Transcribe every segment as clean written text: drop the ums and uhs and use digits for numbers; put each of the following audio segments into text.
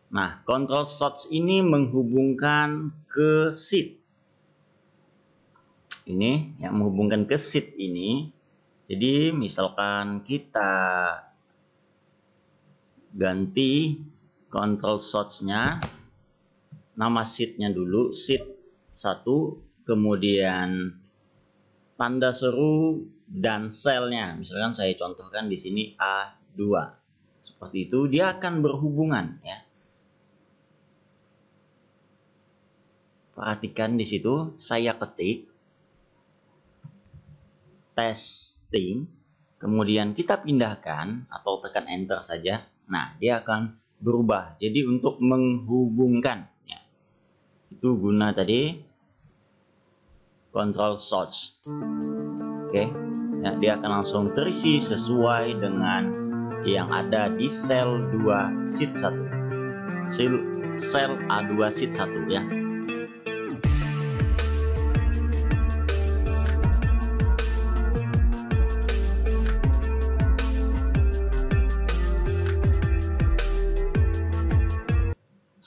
Nah, control source ini menghubungkan ke sheet. Ini yang menghubungkan ke sheet ini. Jadi misalkan kita ganti control source-nya, nama sheet-nya dulu, sheet 1, kemudian tanda seru dan selnya. Misalkan saya contohkan di sini A2. Seperti itu, dia akan berhubungan ya. Perhatikan di situ saya ketik testing, kemudian kita pindahkan atau tekan enter saja. Nah, dia akan berubah. Jadi untuk menghubungkan ya. Itu guna tadi control source. Oke. Ya, dia akan langsung terisi sesuai dengan yang ada di sel 2 sheet 1. Sel A2 sheet 1 ya.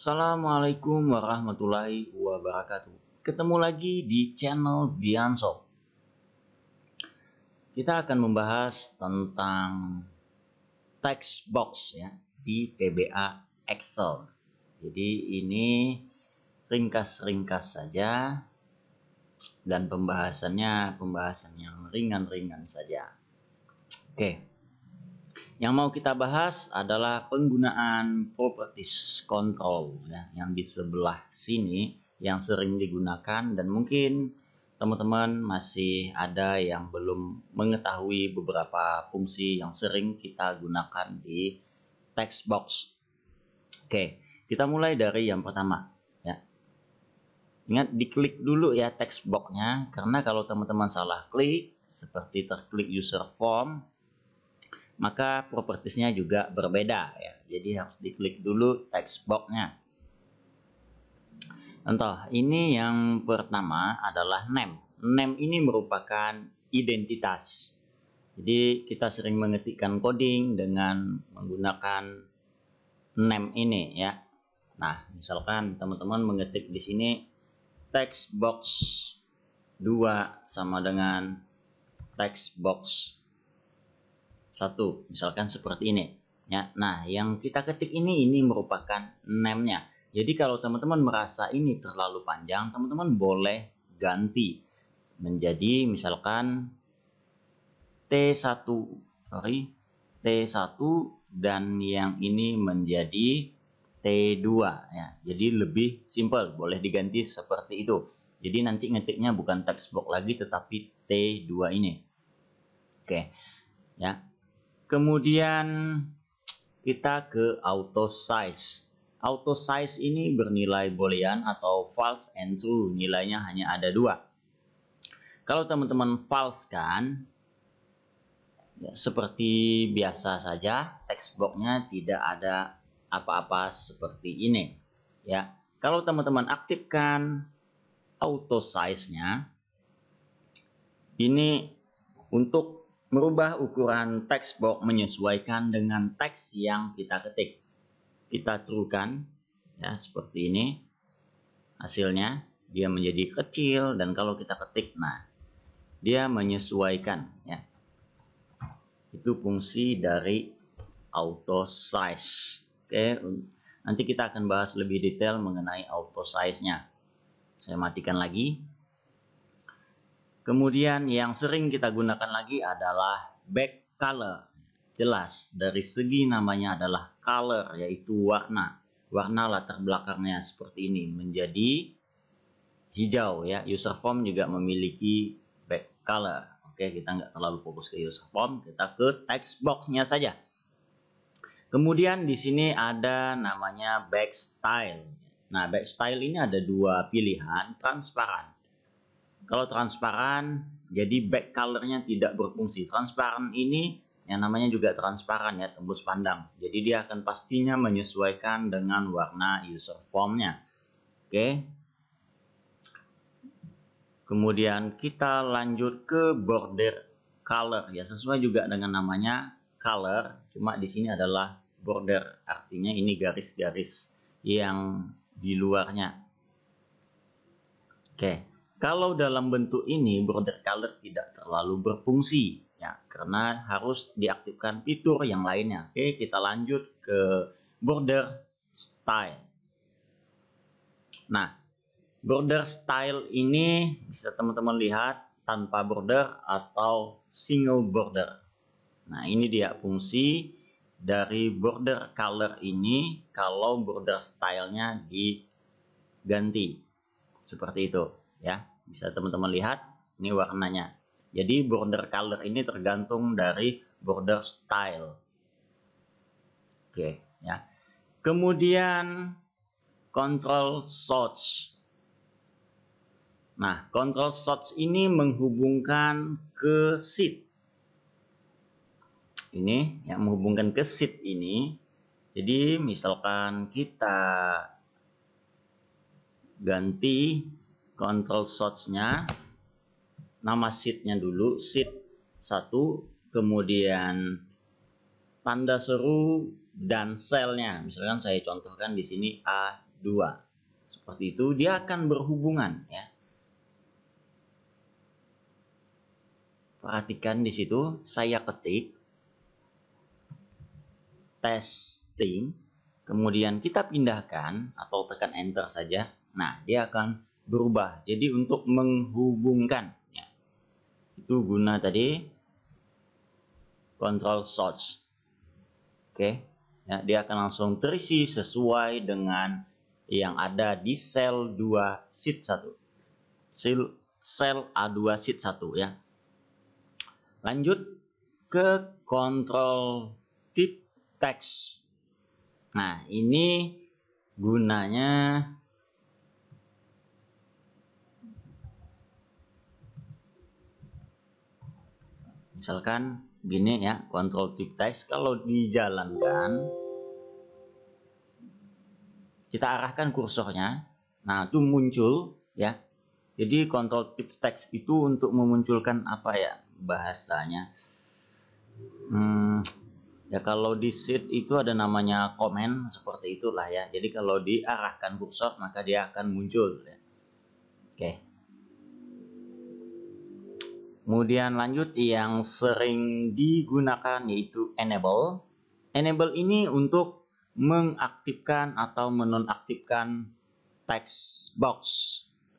Assalamualaikum warahmatullahi wabarakatuh. Ketemu lagi di channel Bianso. Kita akan membahas tentang text box ya di PBA Excel. Jadi ini ringkas-ringkas saja dan pembahasan yang ringan-ringan saja. Oke. Yang mau kita bahas adalah penggunaan properties control ya, yang di sebelah sini yang sering digunakan, dan mungkin teman-teman masih ada yang belum mengetahui beberapa fungsi yang sering kita gunakan di text box. Oke, kita mulai dari yang pertama ya. Ingat diklik dulu ya text box-nya, karena kalau teman-teman salah klik seperti terklik user form, maka propertiesnya juga berbeda ya. Jadi harus diklik dulu text box-nya. Contoh, ini yang pertama adalah name. Name ini merupakan identitas. Jadi kita sering mengetikkan coding dengan menggunakan name ini ya. Nah, misalkan teman-teman mengetik di sini text box 2 sama dengan text box 1, misalkan seperti ini ya. Nah, yang kita ketik ini merupakan name-nya. Jadi kalau teman-teman merasa ini terlalu panjang, teman-teman boleh ganti menjadi misalkan T1 dan yang ini menjadi T2 ya. Jadi lebih simple, boleh diganti seperti itu. Jadi nanti ngetiknya bukan text box lagi tetapi T2 ini. Oke. Ya. Kemudian kita ke auto size. Auto size ini bernilai boolean atau false and true. Nilainya hanya ada 2. Kalau teman-teman false kan, ya, seperti biasa saja, text box-nya tidak ada apa-apa seperti ini. Ya, kalau teman-teman aktifkan auto size-nya, ini untuk merubah ukuran text box menyesuaikan dengan teks yang kita ketik. Kita truekan ya, seperti ini hasilnya, dia menjadi kecil, dan kalau kita ketik, nah dia menyesuaikan ya. Itu fungsi dari auto size. Oke, nanti kita akan bahas lebih detail mengenai auto size-nya. Saya matikan lagi. Kemudian yang sering kita gunakan lagi adalah back color. Jelas dari segi namanya adalah color, yaitu warna. Warna latar belakangnya seperti ini menjadi hijau ya. User form juga memiliki back color. Oke, kita nggak terlalu fokus ke user form, kita ke text box-nya saja. Kemudian di sini ada namanya back style. Nah, back style ini ada 2 pilihan, transparan. Kalau transparan, jadi back color-nya tidak berfungsi. Transparan ini yang namanya juga transparan ya, tembus pandang. Jadi dia akan pastinya menyesuaikan dengan warna user form-nya. Oke. Kemudian kita lanjut ke border color ya, sesuai juga dengan namanya color, cuma di sini adalah border, artinya ini garis-garis yang di luarnya. Oke, kalau dalam bentuk ini border color tidak terlalu berfungsi ya, karena harus diaktifkan fitur yang lainnya. Oke, kita lanjut ke border style. Nah, border style ini bisa teman-teman lihat tanpa border atau single border. Nah, ini dia fungsi dari border color ini kalau border stylenya diganti. Seperti itu ya. Bisa teman-teman lihat ini warnanya. Jadi border color ini tergantung dari border style. Oke ya. Kemudian control source. Nah, control source ini menghubungkan ke sheet. Ini yang menghubungkan ke sheet ini. Jadi misalkan kita ganti control source-nya, nama sheet-nya dulu, sheet 1, kemudian tanda seru dan sel-nya. Misalkan saya contohkan di sini A2. Seperti itu, dia akan berhubungan ya. Perhatikan di situ saya ketik testing, kemudian kita pindahkan atau tekan enter saja. Nah, dia akan berubah. Jadi untuk menghubungkan ya. Itu guna tadi control source. Oke. Ya, dia akan langsung terisi sesuai dengan yang ada di sel 2 sheet 1. Sel A2 sheet 1 ya. Lanjut ke control type text. Nah, ini gunanya misalkan gini ya, control type text kalau dijalankan kita arahkan kursornya. Nah, itu muncul ya. Jadi control type text itu untuk memunculkan apa ya bahasanya? Ya kalau di sheet itu ada namanya komen seperti itulah ya. Jadi kalau diarahkan kursor maka dia akan muncul ya. Oke. Kemudian lanjut yang sering digunakan yaitu enable. Enable ini untuk mengaktifkan atau menonaktifkan text box.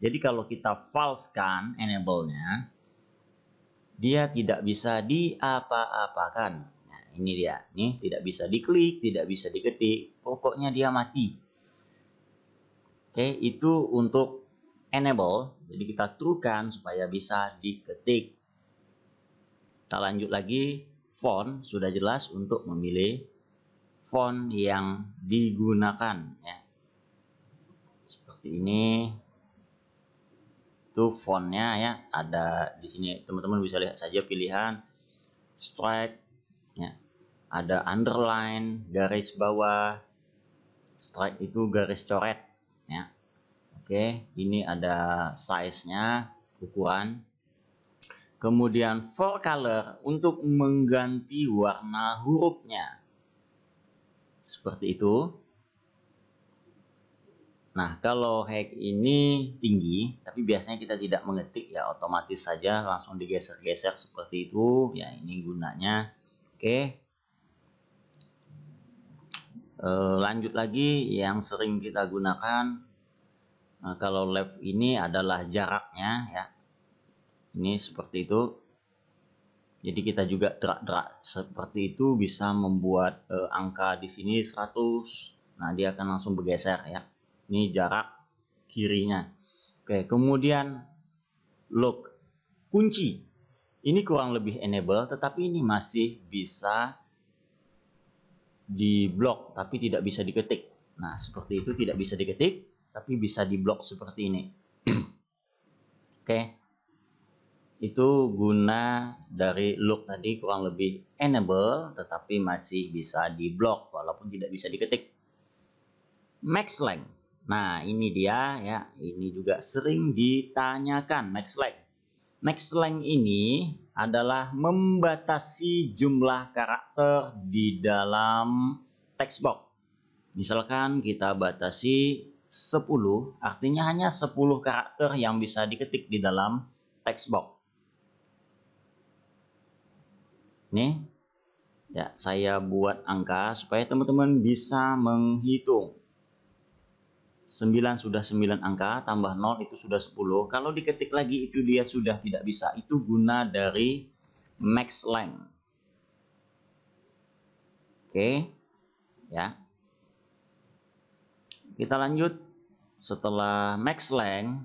Jadi kalau kita falsekan enable-nya, dia tidak bisa diapa-apakan. Ini dia, nih tidak bisa diklik, tidak bisa diketik, pokoknya dia mati. Oke, itu untuk enable, jadi kita truekan supaya bisa diketik. Kita lanjut lagi, font sudah jelas untuk memilih font yang digunakan ya. Seperti ini. Itu fontnya ya, ada di sini teman-teman bisa lihat saja pilihan strike ya. Ada underline, garis bawah, strike itu garis coret ya. Oke, ini ada size-nya, ukuran. Kemudian for color untuk mengganti warna hurufnya. Seperti itu. Nah, kalau hack ini tinggi, tapi biasanya kita tidak mengetik ya, otomatis saja langsung digeser-geser seperti itu. Ya, ini gunanya. Oke. Lanjut lagi yang sering kita gunakan. Nah, kalau left ini adalah jaraknya ya. Ini seperti itu. Jadi kita juga drag seperti itu bisa membuat angka di sini 100. Nah, dia akan langsung bergeser ya. Ini jarak kirinya. Oke, kemudian lock kunci. Ini kurang lebih enable, tetapi ini masih bisa diblok tapi tidak bisa diketik. Nah, seperti itu tidak bisa diketik tapi bisa diblok seperti ini. Oke. Itu guna dari look tadi kurang lebih enable tetapi masih bisa diblok walaupun tidak bisa diketik. Max length. Nah, ini dia ya. Ini juga sering ditanyakan max length. Max length ini adalah membatasi jumlah karakter di dalam text box. Misalkan kita batasi 10, artinya hanya 10 karakter yang bisa diketik di dalam text box. Nih, ya, saya buat angka supaya teman-teman bisa menghitung. 9 sudah 9 angka, tambah 0 itu sudah 10. Kalau diketik lagi itu dia sudah tidak bisa. Itu guna dari max length. Oke, ya. Kita lanjut. Setelah max length,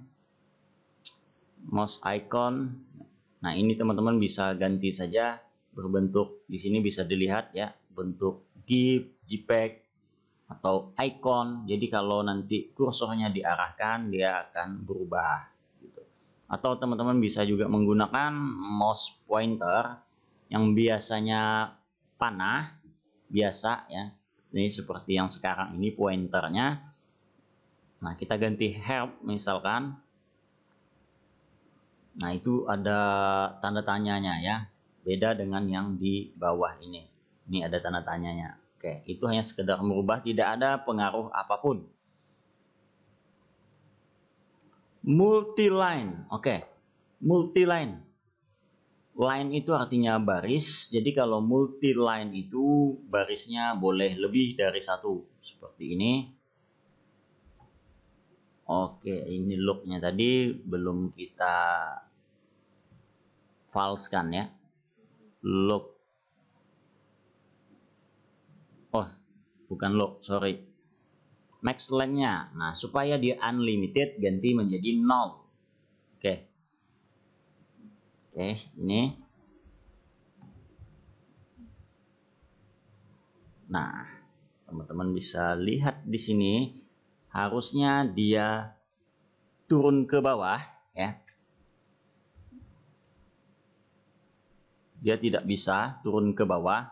mouse icon. Nah, ini teman-teman bisa ganti saja berbentuk. Di sini bisa dilihat ya, bentuk GIF, JPEG, atau icon. Jadi kalau nanti kursornya diarahkan, dia akan berubah gitu. Atau teman-teman bisa juga menggunakan mouse pointer yang biasanya panah biasa ya. Ini seperti yang sekarang ini pointernya. Nah, kita ganti help misalkan. Nah, itu ada tanda tanyanya ya. Beda dengan yang di bawah ini. Ini ada tanda tanyanya. Oke, itu hanya sekedar merubah, tidak ada pengaruh apapun. Multiline. Oke. Multiline. Line itu artinya baris. Jadi kalau multiline itu barisnya boleh lebih dari satu. Seperti ini. Oke, ini looknya tadi belum kita falsekan ya. Look. Oh, bukan look, sorry. Max length-nya. Nah, supaya dia unlimited ganti menjadi 0. Oke. Oke, ini. Nah, teman-teman bisa lihat di sini harusnya dia turun ke bawah ya. Dia tidak bisa turun ke bawah.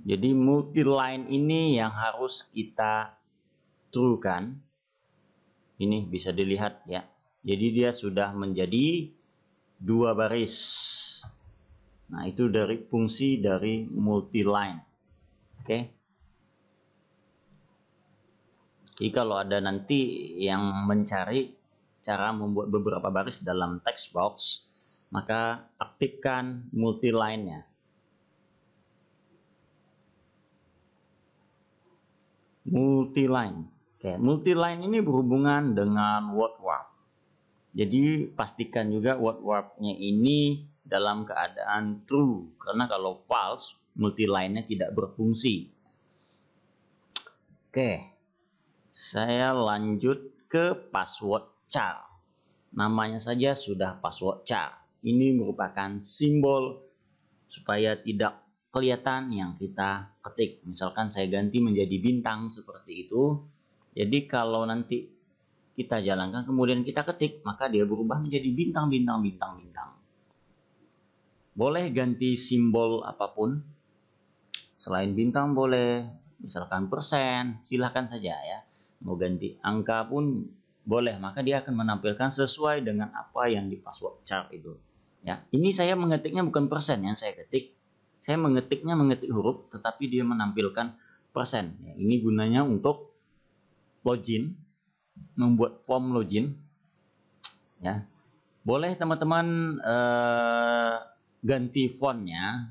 Jadi multiline ini yang harus kita truekan. Ini bisa dilihat ya. Jadi dia sudah menjadi 2 baris. Nah, itu dari fungsi dari multiline. Oke. Jadi kalau ada nanti yang mencari cara membuat beberapa baris dalam text box, maka aktifkan multiline-nya. Multiline. Oke, multiline ini berhubungan dengan word warp. Jadi pastikan juga word warp-nya ini dalam keadaan true, karena kalau false, multiline-nya tidak berfungsi. Oke, saya lanjut ke password char. Namanya saja sudah password char. Ini merupakan simbol supaya tidak kelihatan yang kita ketik. Misalkan saya ganti menjadi bintang seperti itu. Jadi kalau nanti kita jalankan kemudian kita ketik, maka dia berubah menjadi bintang, bintang, bintang, bintang. Boleh ganti simbol apapun. Selain bintang boleh, misalkan persen, silahkan saja ya. Mau ganti angka pun boleh, maka dia akan menampilkan sesuai dengan apa yang di password char itu. Ya, ini saya mengetiknya bukan persen yang saya ketik. Saya mengetik huruf, tetapi dia menampilkan persen. Ya, ini gunanya untuk login, membuat form login. Ya, boleh teman-teman ganti fontnya.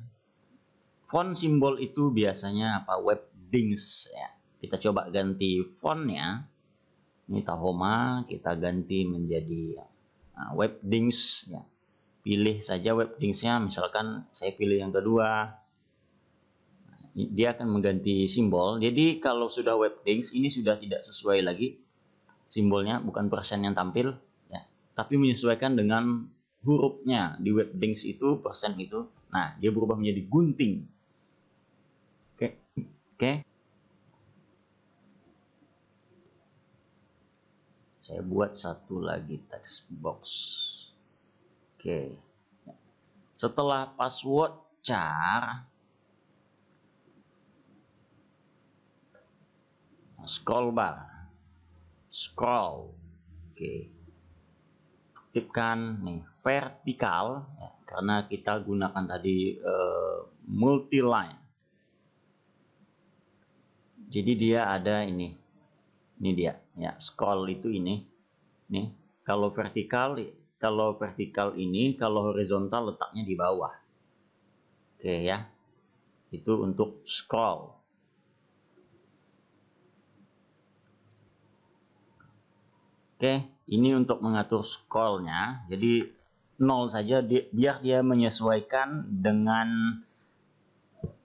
Font simbol itu biasanya apa? Webdings ya. Kita coba ganti fontnya. Ini Tahoma, kita ganti menjadi Webdings ya. Pilih saja Webdingsnya, misalkan saya pilih yang kedua. Dia akan mengganti simbol. Jadi kalau sudah Webdings ini sudah tidak sesuai lagi simbolnya, bukan persen yang tampil ya, tapi menyesuaikan dengan hurufnya di Webdings itu persen itu. Nah, dia berubah menjadi gunting. Oke. Saya buat satu lagi text box. Oke. Setelah password char, scroll bar, scroll. Oke. Aktifkan nih vertikal ya, karena kita gunakan tadi multiline. Jadi dia ada ini dia ya, scroll itu ini nih. Kalau vertikal ini, kalau horizontal letaknya di bawah. Oke ya, itu untuk scroll. Oke, ini untuk mengatur scrollnya. Jadi 0 saja biar dia menyesuaikan dengan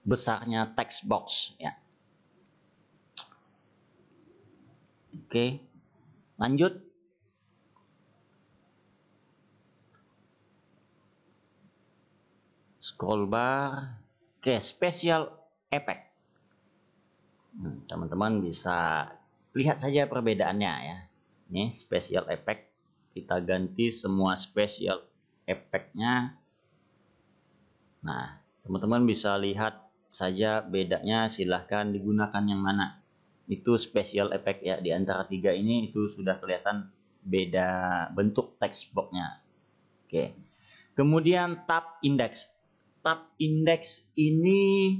besarnya text box ya. Oke, lanjut. Scroll bar. Oke, special effect. Teman-teman bisa lihat saja perbedaannya ya. Ini special effect, kita ganti semua special effect-nya. Nah, teman-teman bisa lihat saja bedanya, silahkan digunakan yang mana. Itu special effect ya, di antara 3 ini itu sudah kelihatan beda bentuk text box-nya. Oke. Kemudian tab index. Tab index ini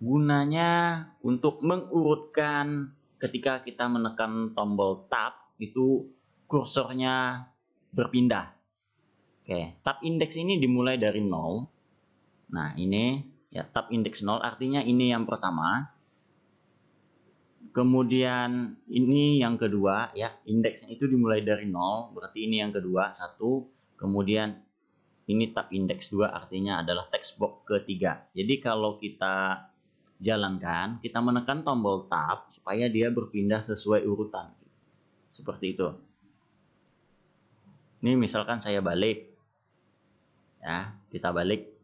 gunanya untuk mengurutkan ketika kita menekan tombol tab, itu kursornya berpindah. Oke, tab index ini dimulai dari 0. Nah, ini ya tab index 0 artinya ini yang pertama. Kemudian ini yang kedua ya, indeksnya itu dimulai dari 0, berarti ini yang kedua 1. Kemudian ini tab index 2 artinya adalah text box ketiga. Jadi kalau kita jalankan, kita menekan tombol tab supaya dia berpindah sesuai urutan. Seperti itu. Ini misalkan saya balik. Ya, kita balik.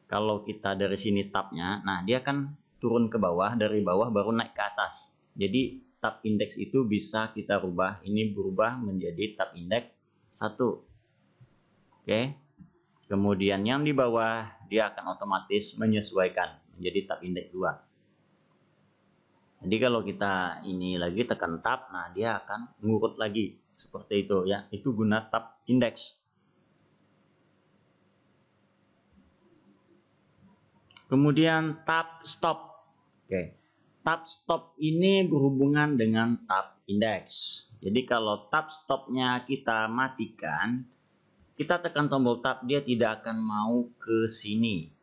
Kalau kita dari sini tabnya, nah dia kan turun ke bawah, dari bawah baru naik ke atas. Jadi tab index itu bisa kita rubah. Ini berubah menjadi tab index 1. Oke. Kemudian yang di bawah dia akan otomatis menyesuaikan menjadi tab index 2. Jadi kalau kita ini lagi tekan tab, nah dia akan ngurut lagi seperti itu ya. Itu guna tab index. Kemudian tab stop. Oke. Tab stop ini berhubungan dengan tab index. Jadi kalau tab stopnya kita matikan, kita tekan tombol tab, dia tidak akan mau ke sini.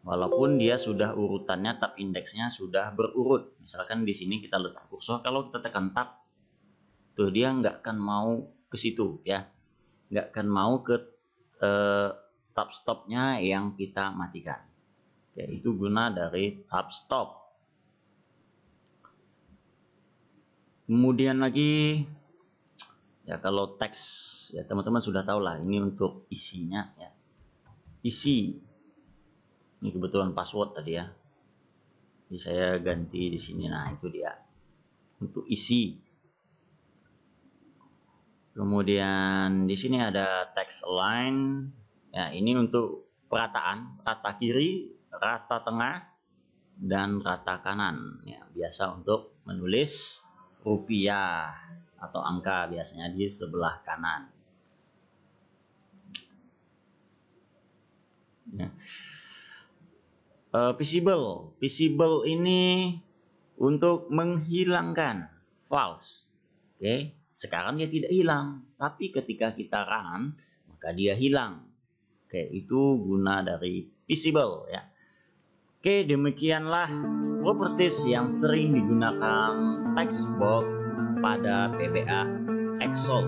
Walaupun dia sudah urutannya, tab indeksnya sudah berurut. Misalkan di sini kita letak kursor, kalau kita tekan tab, tuh dia nggak akan mau ke situ ya, nggak akan mau ke tab stopnya yang kita matikan. Ya, itu guna dari tab stop. Kemudian lagi ya, kalau teks ya teman-teman sudah tahu lah, ini untuk isinya ya. Isi. Ini kebetulan password tadi ya. Jadi saya ganti di sini. Nah, itu dia. Untuk isi. Kemudian di sini ada text align. Ya, ini untuk perataan, rata kiri, rata tengah, dan rata kanan. Ya, biasa untuk menulis rupiah atau angka biasanya di sebelah kanan. Ya. Visible ini untuk menghilangkan false. Oke, sekarang dia tidak hilang, tapi ketika kita run maka dia hilang. Oke, itu guna dari visible ya. Oke, demikianlah properties yang sering digunakan text box pada PBA Excel.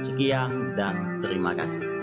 Sekian dan terima kasih.